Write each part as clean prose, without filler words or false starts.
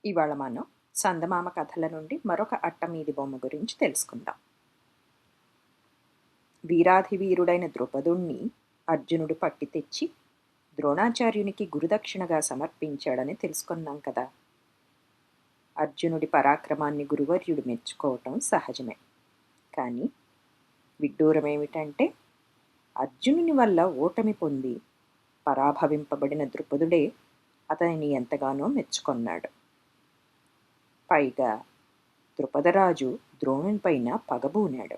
ఇవాళ మనం చందమామ కథల నుండి మరొక అట్టమీది బొమ్మ గురించి తెలుసుకుందాం. వీరాధివీరుడైన ద్రుపదుణ్ణి అర్జునుడు పట్టి తెచ్చి ద్రోణాచార్యునికి గురుదక్షిణగా సమర్పించాడని తెలుసుకున్నాం కదా. అర్జునుడి పరాక్రమాన్ని గురువర్యుడు మెచ్చుకోవటం సహజమే. కానీ విడ్డూరమేమిటంటే అర్జునుని వల్ల ఓటమి పొంది పరాభవింపబడిన ద్రుపదుడే అతనిని ఎంతగానో మెచ్చుకొన్నాడు. పైగా ద్రుపదరాజు ద్రోణునిపైన పగబూనాడు.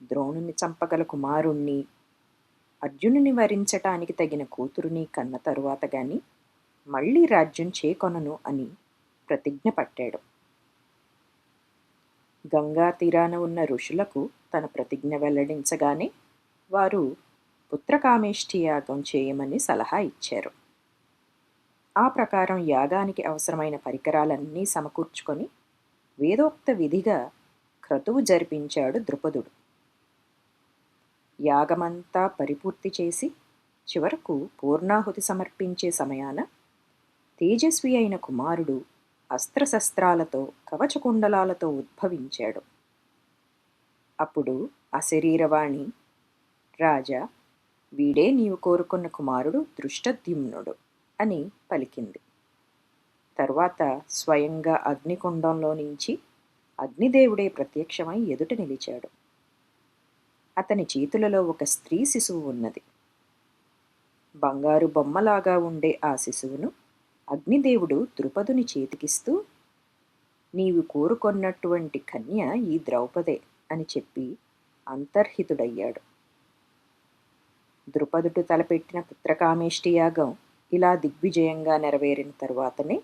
ద్రోణుని చంపగల కుమారుణ్ణి, అర్జునుని వరించటానికి తగిన కూతురుని కన్న తరువాత గాని మళ్లీ రాజ్యం చేకొనను అని ప్రతిజ్ఞ పట్టాడు. గంగా తీరాన ఉన్న ఋషులకు తన ప్రతిజ్ఞ వెల్లడించగానే వారు పుత్రకామేష్టి యాగం చేయమని సలహా ఇచ్చారు. ఆ ప్రకారం యాగానికి అవసరమైన పరికరాలన్నీ సమకూర్చుకొని వేదోక్త విధిగా క్రతువు జరిపించాడు ద్రుపదుడు. యాగమంతా పరిపూర్తి చేసి చివరకు పూర్ణాహుతి సమర్పించే సమయాన తేజస్వి అయిన కుమారుడు అస్త్రశస్త్రాలతో కవచకుండలాలతో ఉద్భవించాడు. అప్పుడు అశరీరవాణి, రాజా, వీడే నీవు కోరుకున్న కుమారుడు దృష్టద్యుమ్నుడు అని పలికింది. తరువాత స్వయంగా అగ్నికుండంలో నుంచి అగ్నిదేవుడే ప్రత్యక్షమై ఎదుట నిలిచాడు. అతని చేతులలో ఒక స్త్రీ శిశువు ఉన్నది. బంగారు బొమ్మలాగా ఉండే ఆ శిశువును అగ్నిదేవుడు ద్రుపదుని చేతికిస్తూ, నీవు కోరుకొన్నటువంటి కన్య ఈ ద్రౌపదే అని చెప్పి అంతర్హితుడయ్యాడు. ద్రుపదుడు తలపెట్టిన పుత్రకామేష్టి యాగం ఇలా దిగ్విజయంగా నెరవేరిన తరువాతనే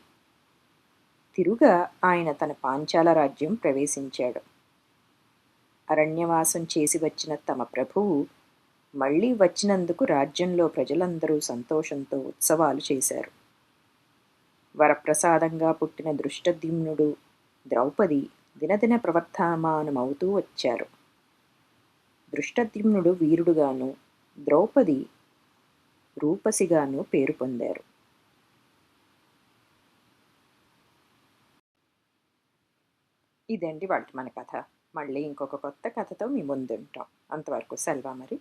తిరుగా ఆయన తన పాంచాల రాజ్యం ప్రవేశించాడు. అరణ్యవాసం చేసి వచ్చిన తమ ప్రభువు మళ్లీ వచ్చినందుకు రాజ్యంలో ప్రజలందరూ సంతోషంతో ఉత్సవాలు చేశారు. వరప్రసాదంగా పుట్టిన దృష్టద్యుమ్నుడు, ద్రౌపది దినదిన ప్రవర్ధమానమవుతూ వచ్చారు. దృష్టద్యుమ్నుడు వీరుడుగాను, ద్రౌపది రూపసిగాను పేరు పొందారు. ఇదండి వాటి మన కథ. మళ్ళీ ఇంకొక కొత్త కథతో మీ ముందుంటాం. అంతవరకు సెలవు మరి.